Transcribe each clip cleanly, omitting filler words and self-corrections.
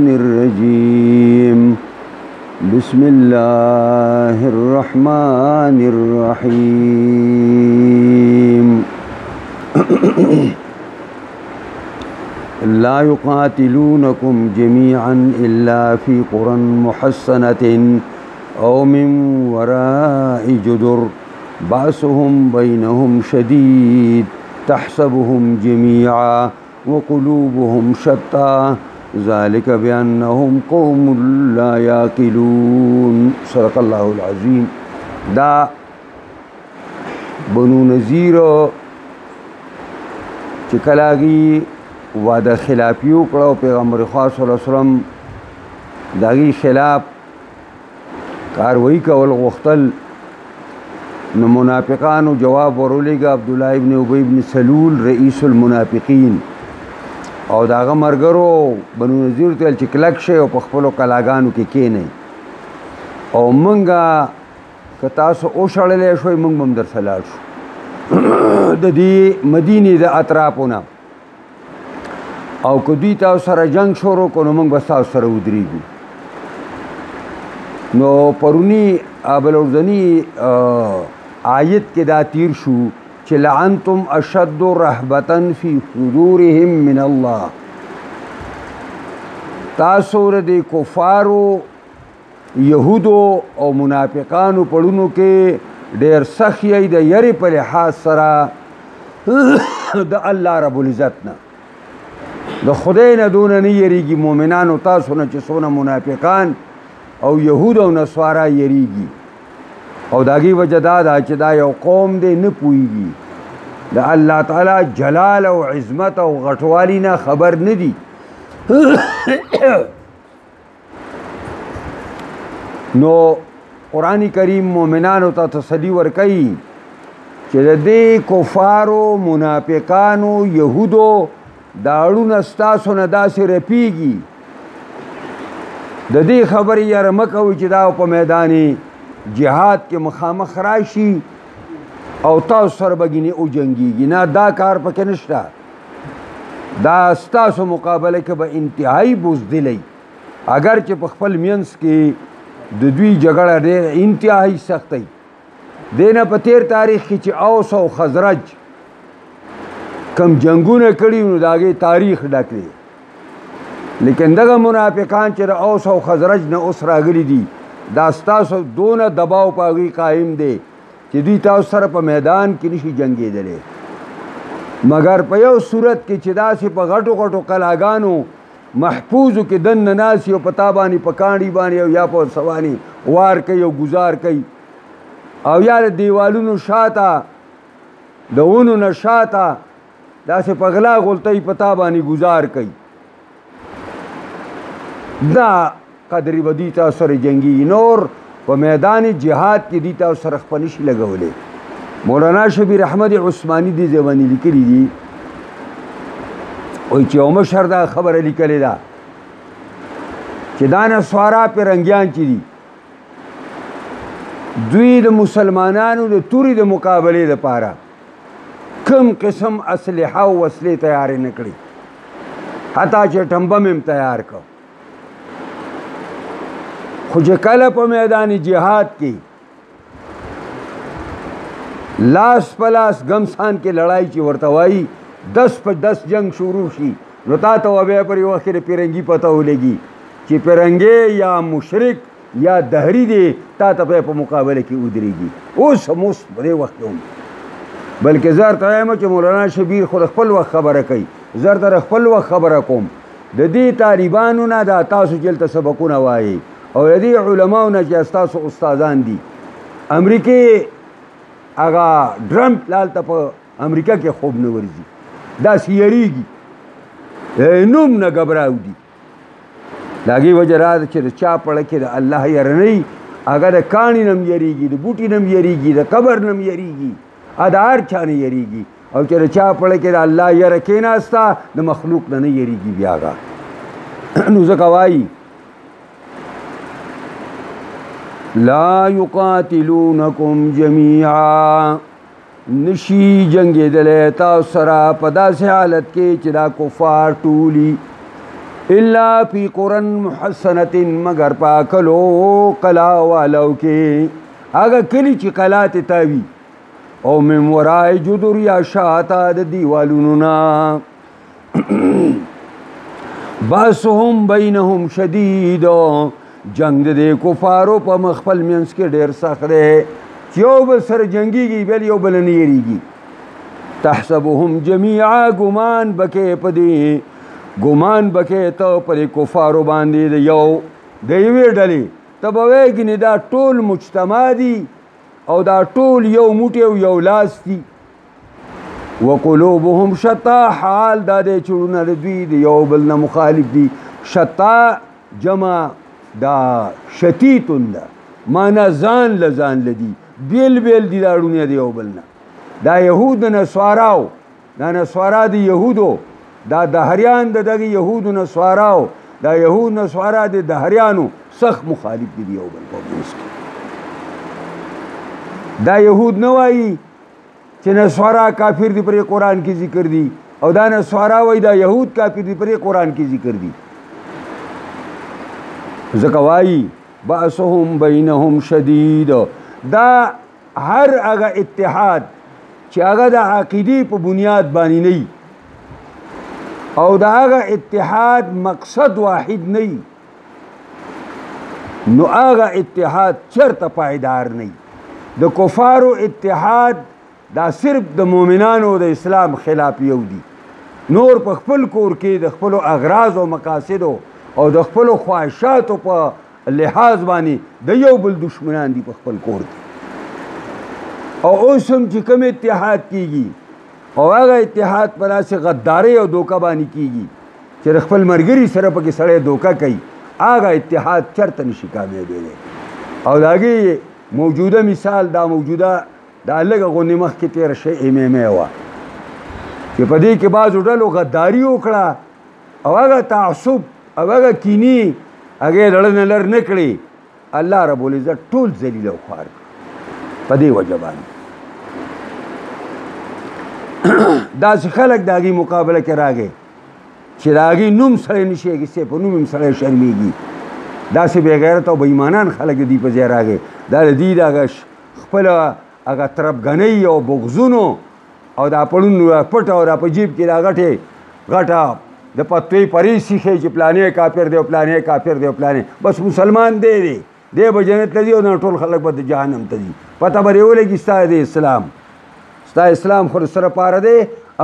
الشيطان الرجيم بسم الله الرحمن الرحيم لا يقاتلونكم جميعا إلا في قرى محصنة أو من وراء جدر بأسهم بينهم شديد تحسبهم جميعا وقلوبهم شتى ذلك بأنهم قوم لا يعقلون صدق الله العظيم. دا بنو نذیر چې کلاږي وعده خلافیو کړو پیغمبر خاص صلی الله علیه وسلم داغي خلاف کاروایی کول غوښتل نو منافقانو جواب ورولېږه عبدالله ابن ابی ابن سلول رئیس المنافقین او داغه مرګرو بنو نذیر ته چې کلک شي او په خپلو کلاګانو کې کېنئ او مونږه که تاسو وشړلی شوئ مونږ به هم درسه لاړ شو د دې مدینې د اطرافونه او که دوی تاسو سره جنګ شروع کړو نو مونږ به ستاسو سره ودرېږو. نو پرونی ابلوزنی آیت کې دا تیر شو چې لعنتم اشد رهبة فی صدورهم من الله. تاسو د کفارو یهودو او منافقانو پړونو کې ډېر سخت یې د یری په لحاظ سره د الله رب العزت نه د خدای نه دونه نه یریږي مؤمنانو تاسو نه چې څونه منافقان او یهود او نصارا یریږي او داغي وجه دا ده چې دا یو قوم دی نه پوهیږي د الله تعالی جلال او عظمت او غټوالي نه خبر نه دي. نو قرآن کریم مومنانو ته تسلی ورکوي چې د دې کفارو منافقانو یهودو دا اړونه ستاسو نه داسې رپیږي د دې خبرې یاره مه کوئ چې دا په میدان جهاد کې مخامخ راشي او تاسو سره به ګینې وجنګېږي. نه دا کار پکې نشته. دا ستاسو مقابله کې به انتهایي بزدلۍ اگر چې په خپل منځ کې د دوی جګړه ډېر انتهایي سختۍ دی نه په تیر تاریخ کې چې اوس او خزرج کم جنګونه کړي نو د هغې تاریخ ډک دی لیکن دغه منافقان چې د اوس او خزرج نه اوس راغلي دي دا ستاسو دونه دباو په هغوی قایم دی چې دوی تاسو سره په میدان کې نشي جنګېدلی مګر په یو صورت کې چې داسې په غټو غټو قلاګانو محفوظو کې دننه ناسي او په تا باندې په کاڼي باندې او یا په سواني وار کوي او ګزار کوي او یا د دیوالونو شاته د ونو نه شاته داسې په غلا غلطۍ په تا باندې ګزار کوي دا قدرې به دوی تاسو سره جنګي نور په میدان جهاد کې دوی تاسو سره خپه نشي لګولی. مولانا شبیر احمد عثماني دې ځای باندې لیکلي دي وایي چې یو مشر دا خبره لیکلې ده چې دا نسوارا پیرنګیان چې دي دوی د مسلمانانو د تورې د مقابلې لپاره کم قسم اسلحه او وسلې تیارې نه کړي حتی چې ټمبم هم تیار کړ خو چې کله په میدان جهاد کې لاس په لاس ګمسان کې لړای چې ورته وایي 10 په 10 جنگ شروع شي نو تا ته بیا پر یو وخت کې پیرنګي پته ولګي چې پیرنګي یا مشرک یا دهري دی تا ته په مقابله کې ودرېږي اوس هم اوس په دې وخت کې هم بلکې زه ورته وایم چې مولانا شبیر خو د خپل وخت خبره کوي زه ورته د خپل وخت خبره کوم د دې طالبانو نه دا تاسو چې هلته سبقونه وایي او د دې علماو نه چې ستاسو استادان دي امریکې هغه ډرمپ هلته په امریکا کې خوب نه ورځي داسې یریږي نوم نه ګبراو دي د هغې وجه را ده چې د چا پړه کې د الله یره نه وي هغه د کاڼي نه هم یریږي د بوټي نه هم یریږي د قبر نه هم یریږي د هر چا نه یریږي او چې د چا پړه کې د الله یره کېناسته د مخلوق نه نه یریږي بیا هغه نو ځکه وایي لا یقاتلونکم جمیعا نشي جنگېدلی تاسو سره په داسې حالت کې چې دا کفار ټولي الا فی قرن محصنت مگر پاکلو قلا والو کې هغه کلی چې قلا ته تاوی او من ورای جدر یا شاته د دیوالونو نا باسهم بینهم شدید جنگ د کفارو په مخفل منس کې ډیر سخت دی چې یو بل سره جنگیږي بل یو بل نه یریږي تحسبهم جميعا ګمان بکې پدې ګمان بکې ته پر کفارو باندې د یو د یوې ډلې ته به وایې ګینې دا ټول مجتمع دي او دا ټول یو موټی او یو لاس دي وقلوبهم شتا حال دا دی چې وروڼه د دوی د یو بل نه مخالف دي شتا جمع دا شتیتون ده معنا ځان له ځان له دي بیل بیل دي دا وروڼه د یو بل نه دا یهود نسواراو دا نسوارا د یهودو دا دهریان د دغه یهودو نسواراو دا یهود نسوارا د دهریانو سخت مخالف دي یو بل په منځ کې دا یهود نه وایي چې نسوارا کافر دي پرې قرآن کې ذکر دي او دا نسوارا وایي دا یهود کافر دي پرې قرآن کې ذکر دي ځکه وایي بأسهم بینهم شدید دا هر هغه اتحاد چې هغه د عقیدې په بنیاد باندې نه او دا هغه اتحاد مقصد واحد نه نو هغه اتحاد چرته پایدار نه د کفارو اتحاد دا صرف د مؤمنانو د اسلام خلاف یو دي نور په خپل کور کې د خپلو اغراض او مقاصدو او د خپلو خواهشاتو په لحاظ باندې د یو بل دشمنان دي په خپل کور کې او اوس هم چې کوم اتحاد کیږي او هغه اتحاد په داسې غدارۍ او دوکه باندې کیږي چې د خپل ملګري سره پکې سړی دوکه کوي هغه اتحاد چرته نشي کامیابېدی او د هغې موجوده مثال دا موجوده دا لږه غوندې مخکې تېره شوې MMA وه چې په دې کې بعضو ډلو غداري وکړه او هغه تعصب او هغه کیني هغې لړ نه لر نه کړې الله رب العزت ټول ذلیل او خوار په دې وجه باندې داسې خلک د هغې مقابله کې راغی چې د هغې نوم سړی نشي اخیستی په نوم هم سړی شرمېږي داسې بېغیرت او بېایمانان خلک د دوی په ځای راغی دا د دوی د هغه خپله هغه طرفګنۍ او بغضونو او دا پړونو پټ او دا په جیب کې دا غټه د پتوی پرې سیخې چې پلانې کافر دی او پلانې کافر دی او پلانې بس مسلمان دی به جنت ته ځي او ټول خلک به د جهنم ته ځي پته به یې ولګي ستا د اسلام ستا اسلام خو سره پاره دی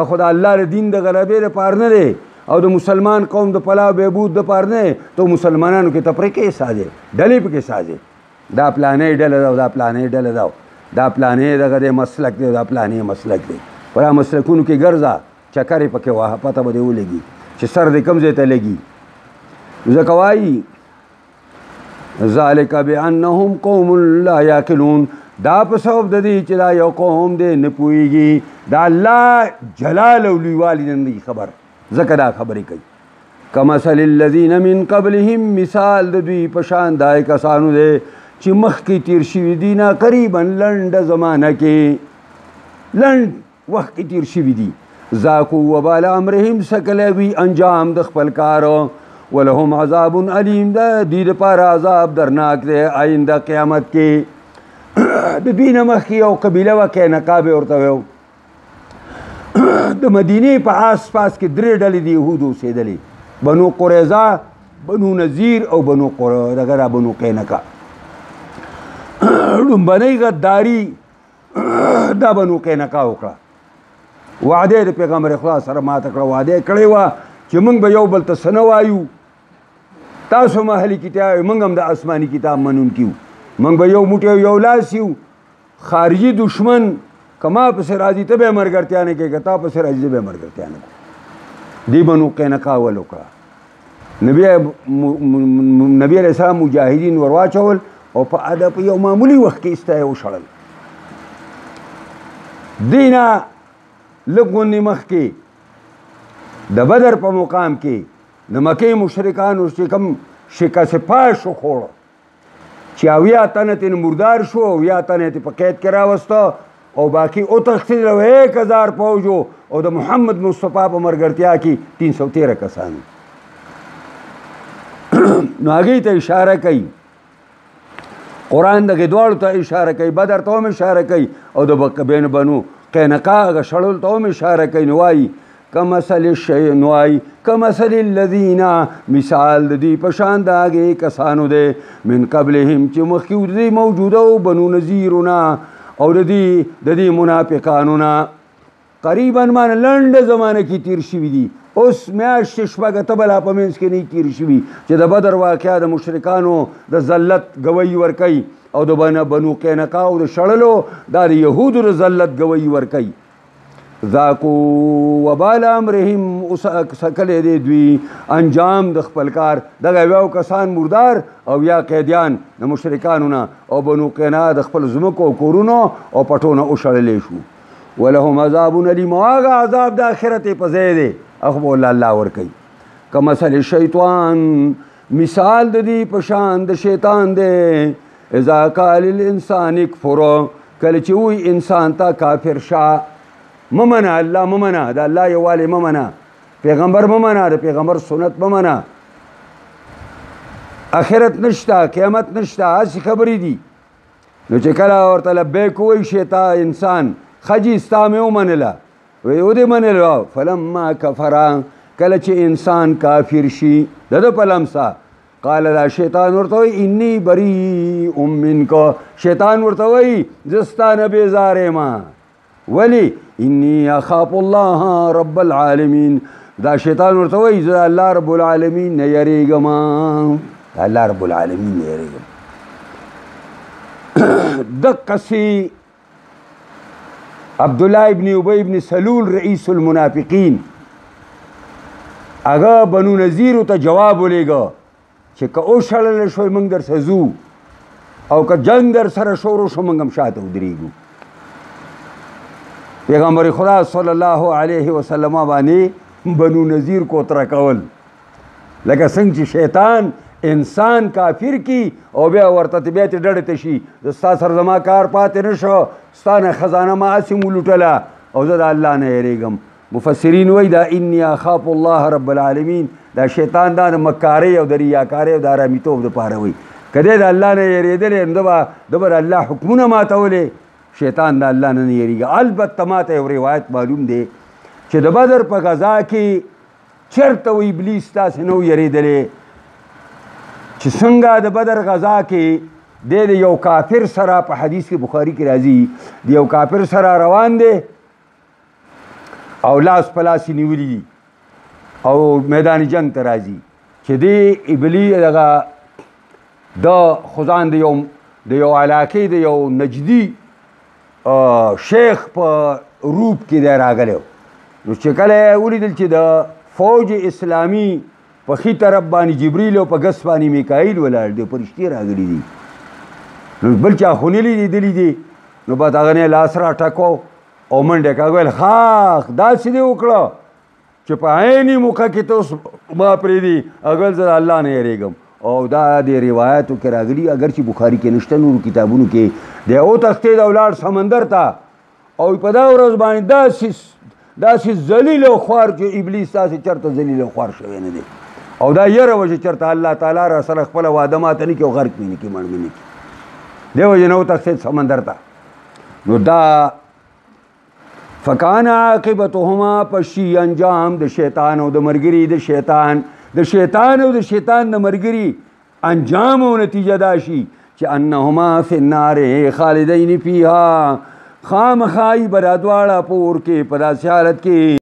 او خو د الله د دین د غلبې دپاره نه دی او د مسلمان قوم د فلاح و بهبود دپاره نه دی ته مسلمانانو کې تفریقې سازې ډلې پکې سازې دا پلانې ډله ده او دا پلانې ډله ده دا پلانې دغه دی مسلک دی او دا پلانې مسلک دی په دا مسلکونو کې ګرځه چکر یې پکې وهه پته به دې ولګي چې سر دې کوم ځای ته لګي ځکه وایي ذلک بانهم قوم لا یاکلون دا په سبب د دې چې دا یو قوم دی نه پوهېږي دا الله جلال او لویوالي نه دی خبر ځکه دا خبرې کوي کمثل الذین من قبلهم مثال د دوی په شان دای کسانو دی چې مخکې تیر شوي دي نه قریبا لنډه زمانه کې لنډ وخت کې تیر شوي دي ذاقوا وبال امرهم سکلی وي انجام د خپل کار ولهم عذاب علیم د دوی دپاره عذاب درناک دی آینده قیامت کې د دوی نه مخکې یو قبیله وه قینقا به ورته ویو د مدینې په آس پاس کې درې ډلې د یهودو اوسېدلې بنو قریظه بنو نذیر او بنو قینقا لومبنۍ غداري دا بنو قینقا وکړه وعده د پیغمبر خدا سره ماته کړه وعده کړې وه چې موږ به یو بل ته څه نه وایو تاسو هم اهلي کتاب موږ هم د آسماني کتاب منونکي یو موږ به یو موټی او یو لاس یو خارجي دشمن که ما پسې راځي ته به یې ملګرتیا نه کوې که تا پسې راځي زه به یې ملګرتیا نه کوم دې بنو قینقا ول وکړه نبي علیه السلام مجاهدین ور واچول او په یو معمولي وخت کې ایسته یې وشړل دې نه لږ غوندې مخکې د بدر په مقام کې د مکې مشرکانو چې کوم شکست پاش وخوړه چې 80 تنه ترې مردار شو 80 تنه یې په قید کې راوسته او باقي وتښتېدل او 1000 فوج او د محمد مصطفی په ملګرتیا کې 313 کسان نو هغې ته اشاره کوي قرآن دغې دواړو ته اشاره کوي بدر ته هم اشاره کوي او د بنو قینقاع هغه شړلو ته هم اشاره کوي نو وایي کمثل الذین مثال د دې په شان د هغې کسانو دی من قبلهم چې مخکې د دې موجوده و بنو نذیرونه او د دې منافقانو نه قریبا معنی لنډه زمانه کې تیر شوي دي اوس میاشتې شپږ ته به لا په منځ کې نه تیر شوي چې د بدر واقعه د مشرکانو د ذلت ګویي ورکوي او د بنو قینقاع او د شړلو دا د یهودو د ذلت ګویي ورکوي ذاقوا وبال امرهم اوس سکلی دی دوی انجام د خپل کار دغه یو کسان مردار او یا قیدیان د مشرکانو نه او بنو قینقاع د خپل ځمکو او کورونو او پټونه وشړلی شو ولهم عذاب علیم او هغه عذاب د آخرت په ځای دی هغه به الله ورکوي کمثل شیطان مثال د دې په شان د شیطان دی اذا قال الانسان اکفر کله چې وایي انسان ته کافر شه ممنه الله ممنه د الله یووالی ممنه پیغمبر ممنه د پیغمبر سنت ممنه آخرت نشته قیامت نشته هسې خبرې دي نو چې کله ورته لبیک وایي شیطان انسان خجی ستا مې ومنله وی ودې منله فلما کفره کله چې انسان کافر شي د ده په لمسه قال دا شیطان ورته وایي انی بریء منک شیطان ورته وایي زه ستا نه بیزار یم ولی انی اخاف الله رب العالمین دا شیطان ورته وایي زه الله رب العالمین نه یریږم الله رب العالمین نه یریږم دقسې عبدالله ابن ابی ابن سلول رئیس المنافقین هغه بنو نذیرو ته جواب ولیږه چې که وشړلی شوی موږ درسه ځو او که جنګ در سره شروع شو موږ هم شاته ودرېږو پیغمبر خدا صلی الله علیه وسلم باندې بنو نذیر کوتره کول لکه څنګه چې شیطان انسان کافر کی او بیا ورته بیا ته ډډې ته شي ستا سره زما کار پاتې نه شو ستا نه خزانه ما هسې ولوټله او زه د الله نه یېرېږم مفسرین وایي دا انی اخاف الله رب العالمین دا شیطان دا د مکارۍ او د ریاکارۍ او د ارامیتوب دپاره وایي که دی د الله نه یېرېدلی نو ده به د الله حکمونه ماتولی شیطان د الله نه نه یېرېږي البته ماته یو روایت معلوم دی چې د بدر په غذا کې چېرته و ابلیس تاسې نه و یېرېدلی چې څنګه د بدر غذا کې د یو کافر سره په حدیث کې بخاري کې راځي د یو کافر سره روان دی او لاس په لاس یې نیولي دي او میدان جنگ ته راځي چې دی ابلی دغه د خزان د یو علاقې د یو نجدي شیخ په روپ کې دی راغلی نو چې کله یې ولیدل چې د فوج اسلامي په ښي طرف باندې جبریل او په ګس باندې میکایل ولاړ دی فرشتې راغلي دي نو بل چا خونلی لیدلي دي نو بعد هغه نه لاس راټکو او منډه کړه ویل ښه داسې دې وکړه چې په عیني موقع کې ته اوس ما پرېږدي اګل زه د الله نه یېرېږم او دا د روایاتو کې راغلي اگر چې بخاري کې نشته نورو کتابونو کې دی وتښتېد او لاړ سمندر ته او په دا ورځ باندې داسې ذلیل او خوار چې ابلیس داسې چېرته ذلیل او خوار شوی نه دی او دا یره وه چې چېرته الله تعالی را سره خپله واده ماته نه کړي او غرق مې نه کړي مړ مې نه کړي دې وجې نه وتښتېد سمندر ته نو دا فکان عاقبتهما پشي انجام د شیطان او د ملګري د شیطان او د شیطان د ملګري انجام او نتیجه دا شي چې انهما فی النار خالدین فیها خامخا یې به دا دواړه په اور کې په داسې حالت کې